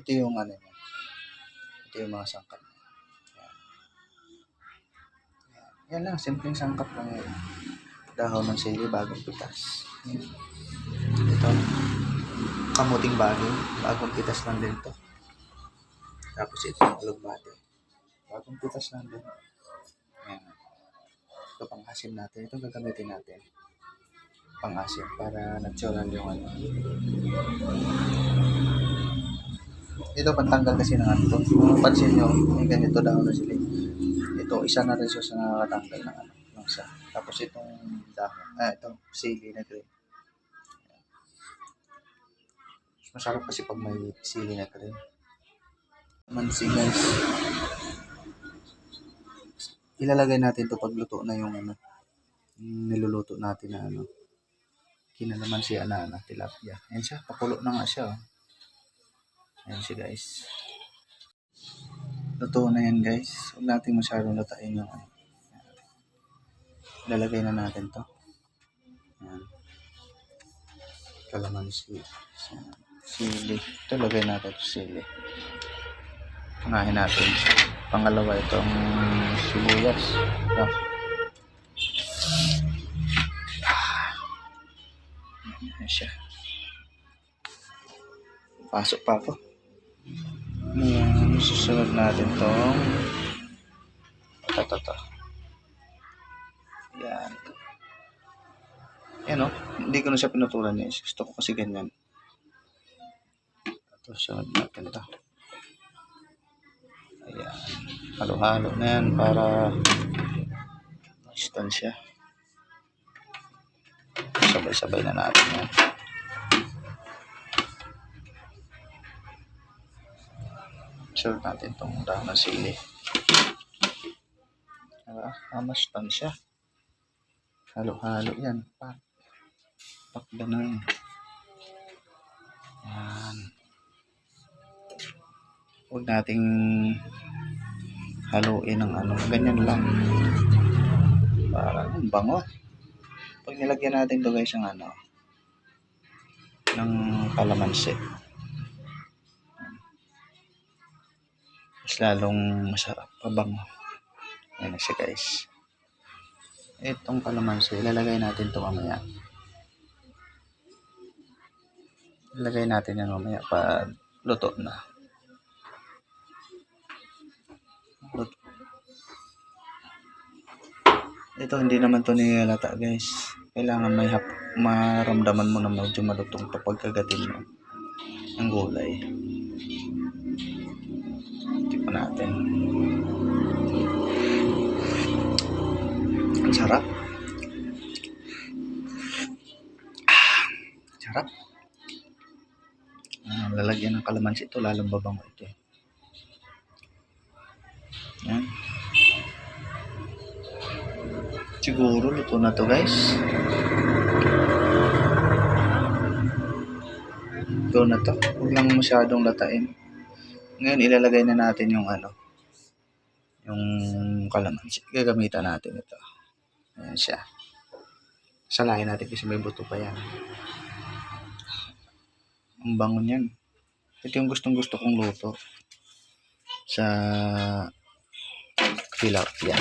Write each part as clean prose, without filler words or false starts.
Ito yung ano niya. Ito yung mga sangkap. Yan. Yan lang, simpleng sangkap lang yan. Dahon ng sili, bagong pitas. Yan. Ito, kamuting bagong pitas lang din to. Tapos ito yung alugbate. Bagong pitas lang din. Yan. Ito pang-asim natin. Ito gagamitin natin. Pang-asim para natural yung ano. Ito pantanggal kasi ng ano. Kung pansin nyo, may ganito dahon na sili. Ito, isa na rin sa nakakatanggal ng ano. Ng isa. Tapos itong dahon. Itong sili na green. Masarap kasi pag may sili na green. Mansi guys. Ilalagay natin to pag luto na yung ano. Niluluto natin na ano. Kinalaman siya na tilapia. Ayan siya. Pakulo na nga siya. Ayan siya guys. Luto na yan guys. Huwag natin masyadong lutain yung ano. Ilalagay na natin to. Ayan. Kalamansi. Sili. Ito lagay natin ito sili. Pangahin natin. Pangalawa itong sibuyas. Ito. Ayan siya. Pasok pa ako. Ayan. Susunod natin itong ito. Ayan. Ayan o. Hindi ko na siya pinutulan eh. Gusto ko kasi ganyan. Ito. Sunod natin ito. Ayan. Halo-halo na yan para distansya. Sabay-sabay na natin yan. Sunod natin itong dahon ng sili. Masustansya. Halo-halo yan. Pakda na yan. Yan. Huwag nating haluin ng ano. Ganyan lang. Parang bango. Pag nilagyan natin ito guys ng ano. Ng kalamansi. Mas lalong masarap. Pabango. Ayan na siya guys. Itong kalamansi. Ilalagay natin ito mamaya. Ilalagay natin yan mamaya pag luto na. Ito hindi naman to nilalata guys. Kailangan may maramdaman mo na medyo malutong to pagkagatin mo ng gulay. Tikman natin. Ang sarap. Sarap. Lalagyan ng kalamansi ito, lalong babango ito. Yan. Siguro luto na to guys. Luto na to. Huwag lang masyadong latain. Ngayon ilalagay na natin yung ano. Yung kalamansi. Gagamitan natin ito. Ayan siya. Salahin natin kasi may buto pa yan. Ang bango niyan. Ito yung gustong gusto kong luto. Sa tilapia.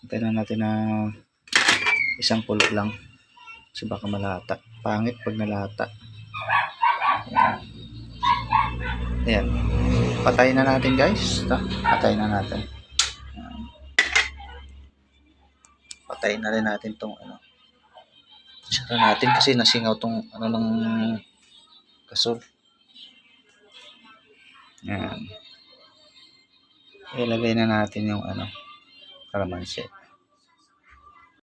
Hintayin na natin na isang kulo lang. Kasi baka malata. Pangit pag nalata. Ayan. Patayin na natin guys. Patayin na natin. Ayan. Patayin na rin natin tong ano. Sara natin kasi nasingaw tong ano ng gasol. Ayan. Ilagay na natin yung ano. Kalamansi.